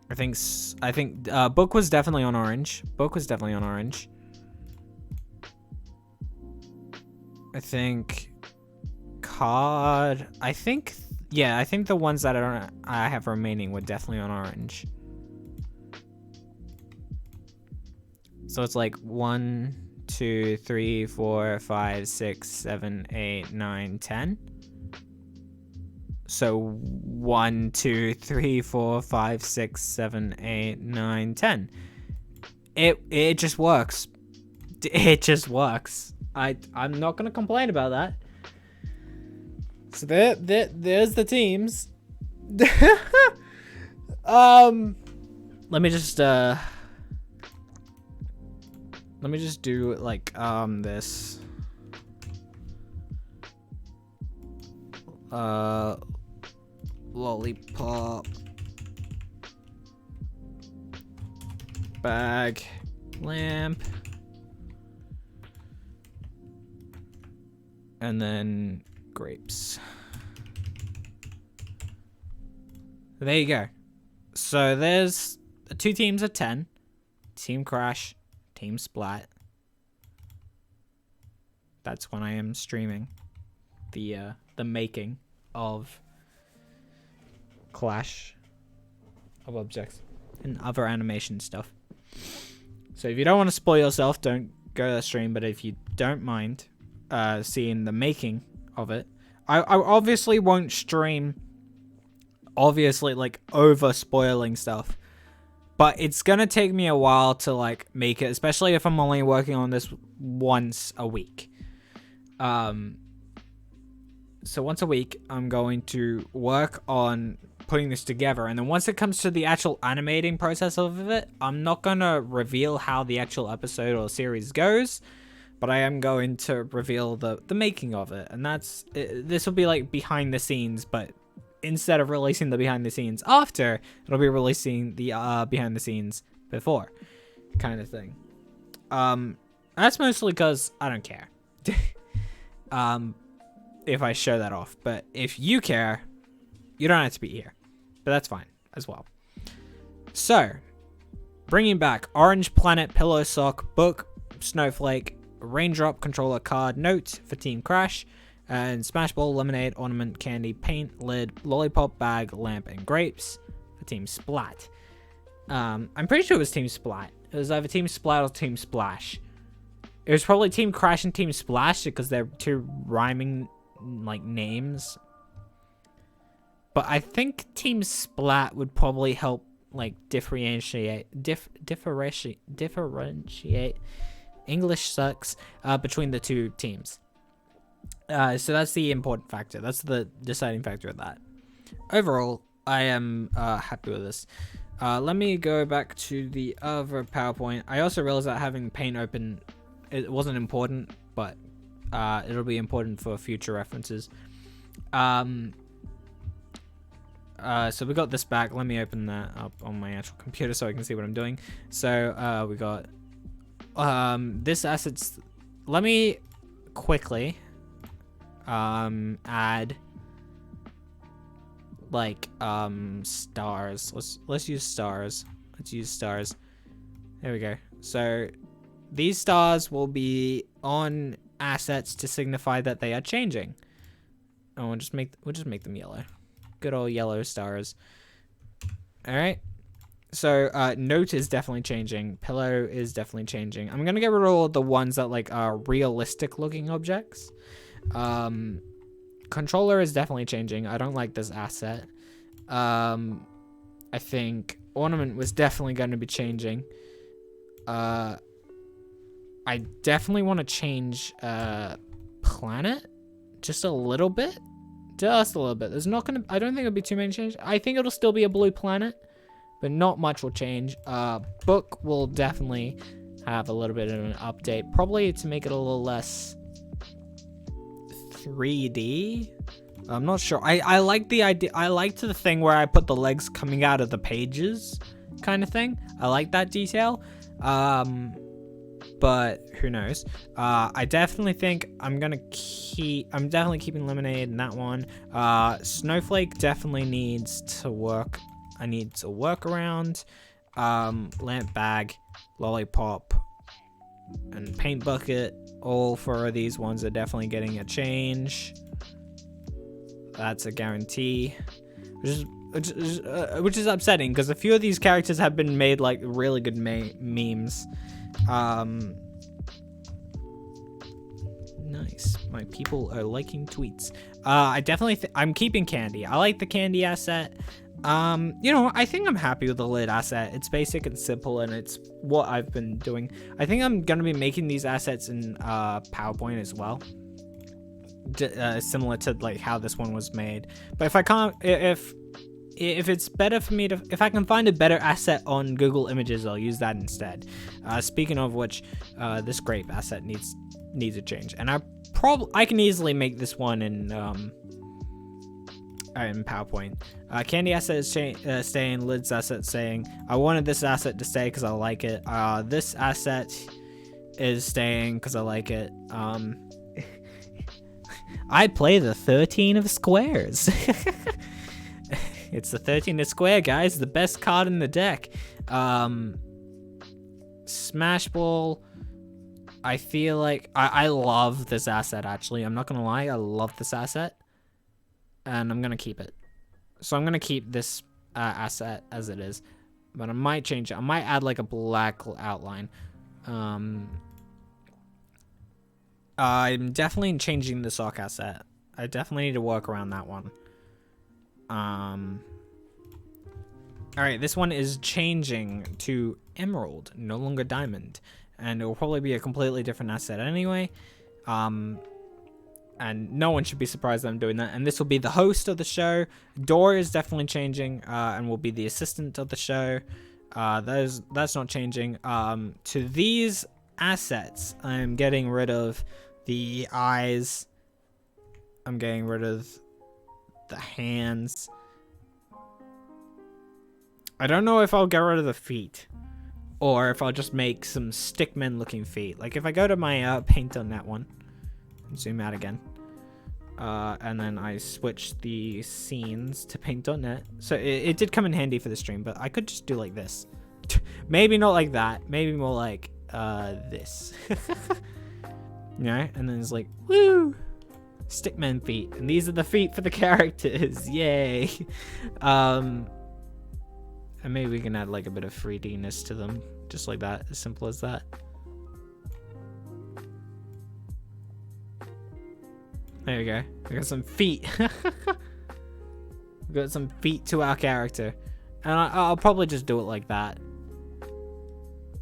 I think book was definitely on orange. Book was definitely on orange. I think card. I think the ones that I have remaining were definitely on orange. So it's like 1, 2, 3, 4, 5, 6, 7, 8, 9, 10. So 1, 2, 3, 4, 5, 6, 7, 8, 9, 10. It just works. It just works. I'm not gonna complain about that. So there's the teams. Let me just do like this. Lollipop, bag, lamp, and then grapes. There you go. So there's 2 teams of 10. Team Crash, Team Splat. That's when I am streaming the making of Clash of Objects and other animation stuff. So if you don't want to spoil yourself, don't go to the stream. But if you don't mind seeing the making of it, I obviously won't stream, obviously, like, over spoiling stuff. But it's gonna take me a while to like make it, especially if I'm only working on this once a week. So once a week, I'm going to work on putting this together, and then once it comes to the actual animating process of it, I'm not gonna reveal how the actual episode or series goes, but I am going to reveal the making of it, and this will be like behind the scenes, but instead of releasing the behind the scenes after, it'll be releasing the behind the scenes before, kind of thing. That's mostly because I don't care. If I show that off, but if you care, you don't have to be here, but that's fine as well. So, bringing back Orange Planet, Pillow Sock, Book, Snowflake, Raindrop, Controller, Card, Note for Team Crash, and Smash Ball, Lemonade, Ornament, Candy, Paint, Lid, Lollipop, Bag, Lamp, and Grapes for Team Splat. I'm pretty sure it was Team Splat. It was either Team Splat or Team Splash. It was probably Team Crash and Team Splash because they're two rhyming like names. But I think Team Splat would probably help like differentiate English sucks between the two teams. So that's the important factor. That's the deciding factor of that. Overall, I am happy with this. Let me go back to the other PowerPoint. I also realized that having Paint open, it wasn't important, but it'll be important for future references. So we got this back. Let me open that up on my actual computer so I can see what I'm doing. So we got this assets. Let me quickly add like stars. Let's use stars. Let's use stars. There we go. So these stars will be on assets to signify that they are changing. Oh, we'll just make them yellow. Good old yellow stars. All right. So Note is definitely changing. Pillow is definitely changing. I'm gonna get rid of all the ones that like are realistic looking objects. Controller is definitely changing. I don't like this asset. I think Ornament was definitely going to be changing. I definitely want to change Planet just a little bit. Just a little bit. There's not gonna. I don't think it'll be too many changes. I think it'll still be a blue planet, but not much will change. Book will definitely have a little bit of an update, probably to make it a little less 3D. I'm not sure. I like the idea. I liked the thing where I put the legs coming out of the pages, kind of thing. I like that detail. But who knows? I definitely think I'm definitely keeping Lemonade in that one. Snowflake definitely needs to work. I need to work around. Lamp Bag, Lollipop, and Paint Bucket. All four of these ones are definitely getting a change. That's a guarantee. Which is upsetting because a few of these characters have been made like really good memes. Nice. My people are liking tweets. I definitely I'm keeping Candy. I like the Candy asset. I think I'm happy with the Lid asset. It's basic and simple, and it's what I've been doing. I think I'm gonna be making these assets in PowerPoint as well, similar to like how this one was made. But if I can't, if it's better for me to, if I can find a better asset on Google Images, I'll use that instead. Speaking of which, this grape asset needs a change, and I can easily make this one in PowerPoint. Candy asset is staying. Lid's asset staying. I wanted this asset to stay because I like it. This asset is staying because I like it. I play the 13 of squares. It's the 13 of square, guys. The best card in the deck. Smash Ball. I feel like I love this asset, actually. I'm not going to lie. I love this asset. And I'm going to keep it. So I'm going to keep this asset as it is. But I might change it. I might add like a black outline. I'm definitely changing the sock asset. I definitely need to work around that one. Alright, this one is changing to Emerald, no longer Diamond. And it will probably be a completely different asset anyway. And no one should be surprised that I'm doing that. And this will be the host of the show. Door is definitely changing, and will be the assistant of the show. That's not changing. To these assets, I'm getting rid of the eyes. I'm getting rid of the hands. I don't know if I'll get rid of the feet or if I'll just make some stickmen looking feet. Like if I go to my paint.net one and zoom out again, and then I switch the scenes to paint.net. So it did come in handy for the stream, but I could just do like this. Maybe not like that. Maybe more like this. You know? And then it's like, woo! Stickman feet. And these are the feet for the characters. Yay! And maybe we can add like a bit of 3D-ness to them. Just like that. As simple as that. There we go. We got some feet. We got some feet to our character. And I'll probably just do it like that.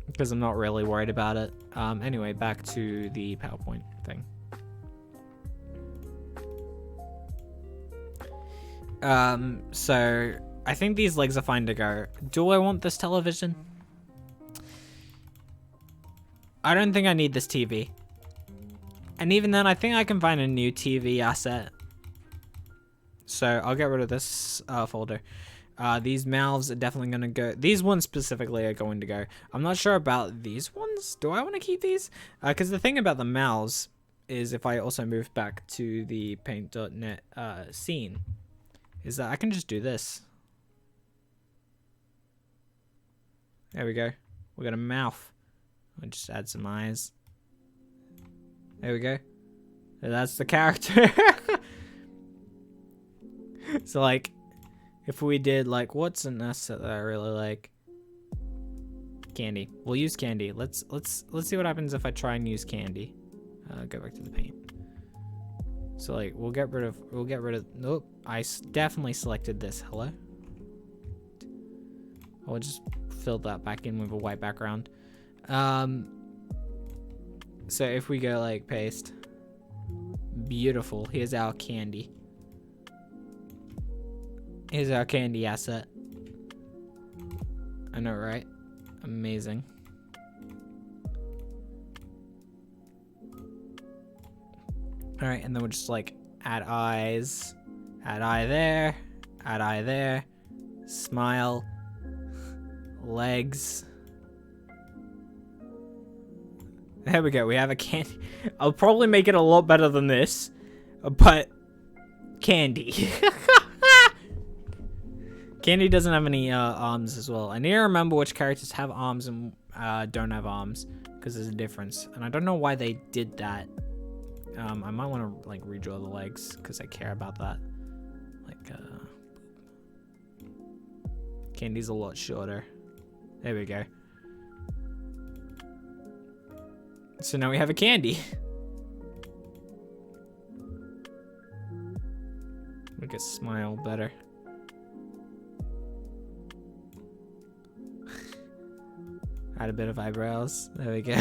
Because I'm not really worried about it. Anyway, back to the PowerPoint thing. So I think these legs are fine to go. Do I want this television? I don't think I need this TV. And even then, I think I can find a new TV asset. So I'll get rid of this folder. These mouths are definitely going to go. These ones specifically are going to go. I'm not sure about these ones. Do I want to keep these? Because the thing about the mouths is if I also move back to the paint.net scene, is that I can just do this. There we go. We got a mouth. I'll just add some eyes. There we go. And that's the character. So like, if we did like, what's an asset that I really like? Candy. We'll use candy. Let's see what happens if I try and use candy. Go back to the paint. So like, we'll get rid of. Nope. I definitely selected this. Hello. I'll just fill that back in with a white background. So if we go like paste, beautiful. Here's our candy. Here's our candy asset. I know, right? Amazing. All right, and then we'll just like add eyes, add eye there, add eye there, smile, legs. There we go. We have a candy. I'll probably make it a lot better than this, but candy. Candy doesn't have any arms as well. I need to remember which characters have arms and don't have arms, because there's a difference. And I don't know why they did that. I might want to like redraw the legs because I care about that. Like, Candy's a lot shorter. There we go. So now we have a candy. Make it smile better. Add a bit of eyebrows. There we go.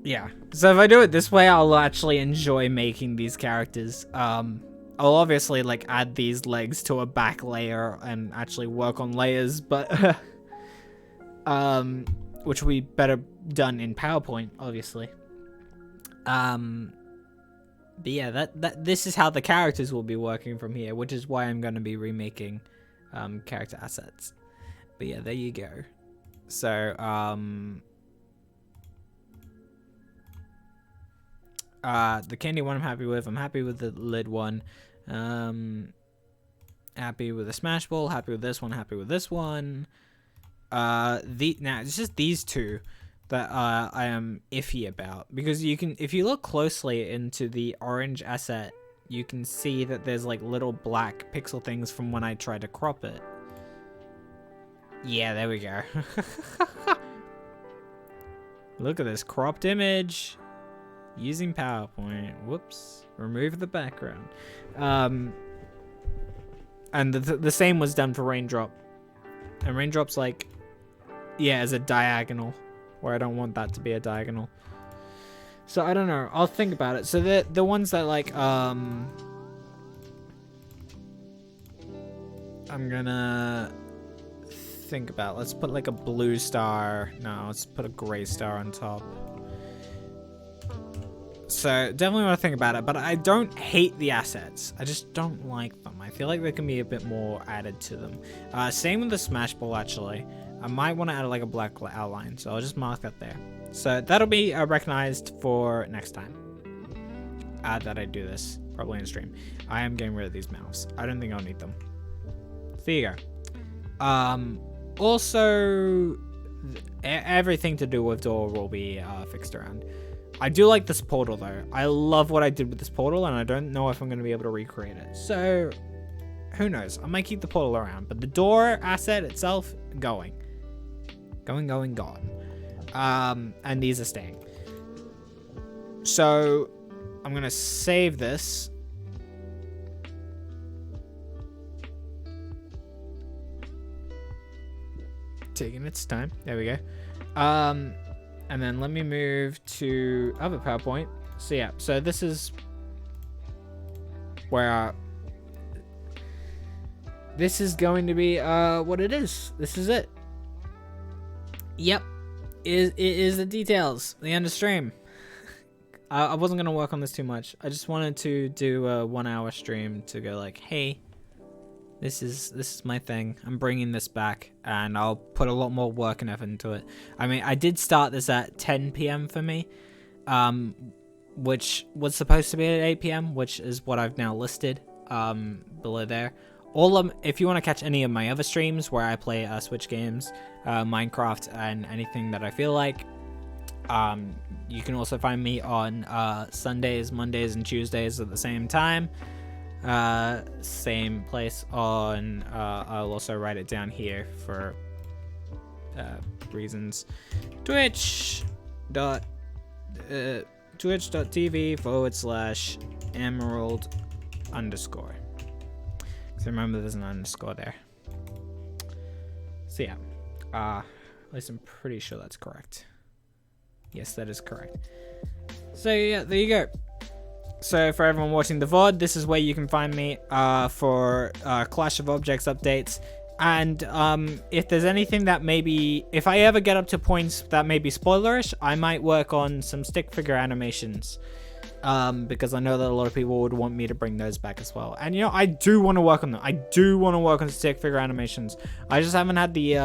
Yeah. So if I do it this way, I'll actually enjoy making these characters. I'll obviously like add these legs to a back layer and actually work on layers, but which will be better done in PowerPoint, obviously. But yeah, this is how the characters will be working from here, which is why I'm going to be remaking character assets. But yeah, there you go. So the candy one I'm happy with. I'm happy with the lid one. Happy with the smash ball. Happy with this one. Happy with this one. Now it's just these two that I am iffy about, because you can, if you look closely into the orange asset, you can see that there's like little black pixel things from when I tried to crop it. Yeah, there we go. Look at this cropped image using PowerPoint. Whoops. Remove the background. And the same was done for Raindrop. And Raindrop's like, yeah, as a diagonal, where I don't want that to be a diagonal. So I don't know. I'll think about it. So the ones that like I'm gonna think about. Let's put like a blue star. No, let's put a gray star on top. So definitely want to think about it, but I don't hate the assets. I just don't like them. I feel like there can be a bit more added to them. Same with the Smash Ball, actually. I might want to add like a black outline, so I'll just mark that there. So that'll be recognized for next time that I do this, probably in stream. I am getting rid of these mouths. I don't think I'll need them. So there you go. Also, everything to do with door will be fixed around. I do like this portal though. I love what I did with this portal, and I don't know if I'm going to be able to recreate it. So, who knows? I might keep the portal around, but the door asset itself, going. Gone. And these are staying. So, I'm going to save this. Taking its time. There we go. And then let me move to other PowerPoint. So yeah, so this is where this is going to be what it is. This is it. Yep, it is the details. The end of stream. I wasn't gonna work on this too much. I just wanted to do a 1 hour stream to go like, hey, this is my thing. I'm bringing this back, and I'll put a lot more work and effort into it. I mean, I did start this at 10 p.m. for me, which was supposed to be at 8 p.m., which is what I've now listed below there. If you want to catch any of my other streams where I play Switch games, Minecraft, and anything that I feel like, you can also find me on Sundays, Mondays, and Tuesdays at the same time. Same place on I'll also write it down here for reasons. twitch.tv/emerald_. So remember there's an underscore there. So yeah, at least I'm pretty sure that's correct. Yes, that is correct. So yeah, there you go. So for everyone watching the VOD, this is where you can find me for Clash of Objects updates. And if there's anything that maybe, if I ever get up to points that may be spoilerish, I might work on some stick figure animations. Because I know that a lot of people would want me to bring those back as well. And you know, I do want to work on them. I do want to work on stick figure animations. I just haven't had the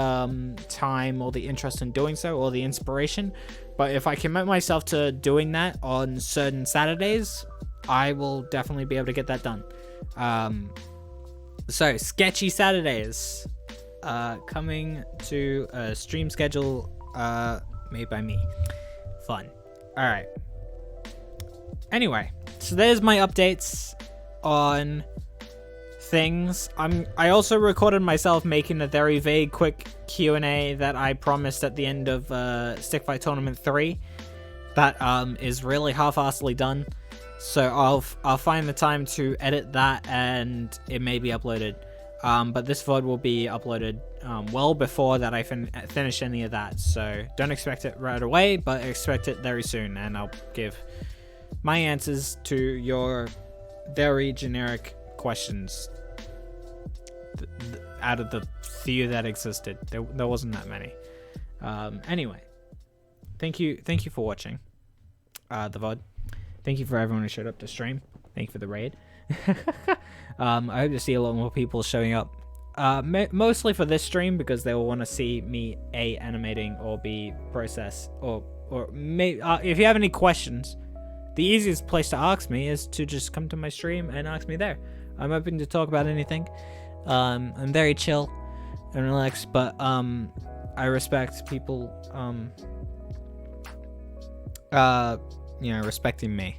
time or the interest in doing so, or the inspiration. But if I commit myself to doing that on certain Saturdays, I will definitely be able to get that done. So sketchy Saturdays coming to a stream schedule made by me. Fun. All right. Anyway, so there's my updates on things. I also recorded myself making a very vague quick Q&A that I promised at the end of Stick Fight Tournament 3 that is really half-assedly done. So I'll find the time to edit that, and it may be uploaded. But this VOD will be uploaded well before that I finish any of that. So don't expect it right away, but expect it very soon, and I'll give my answers to your very generic questions out of the few that existed. There wasn't that many. Anyway, thank you for watching the VOD. Thank you for everyone who showed up to stream. Thank you for the raid. I hope to see a lot more people showing up. Mostly for this stream, because they will want to see me A, animating, or B, process, or maybe if you have any questions, the easiest place to ask me is to just come to my stream and ask me there. I'm open to talk about anything. I'm very chill and relaxed, but I respect people respecting me.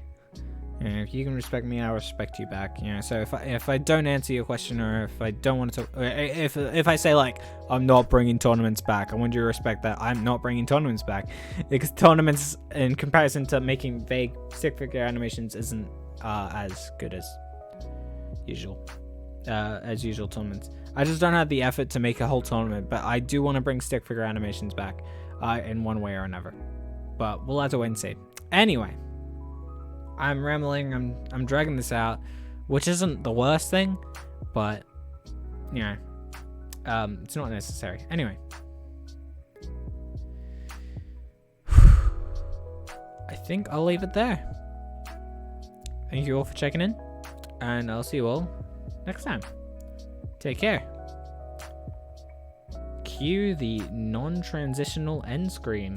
You know, if you can respect me, I'll respect you back. You know, so if I don't answer your question, or if I don't want to talk, if I say like I'm not bringing tournaments back, I want you to respect that I'm not bringing tournaments back, because tournaments, in comparison to making vague stick figure animations, isn't as good as usual. Tournaments. I just don't have the effort to make a whole tournament, but I do want to bring stick figure animations back, in one way or another. But we'll have to wait and see. Anyway. I'm rambling, I'm dragging this out, which isn't the worst thing, but, you know, It's not necessary. Anyway. I think I'll leave it there. Thank you all for checking in, and I'll see you all next time. Take care. Cue the non-transitional end screen.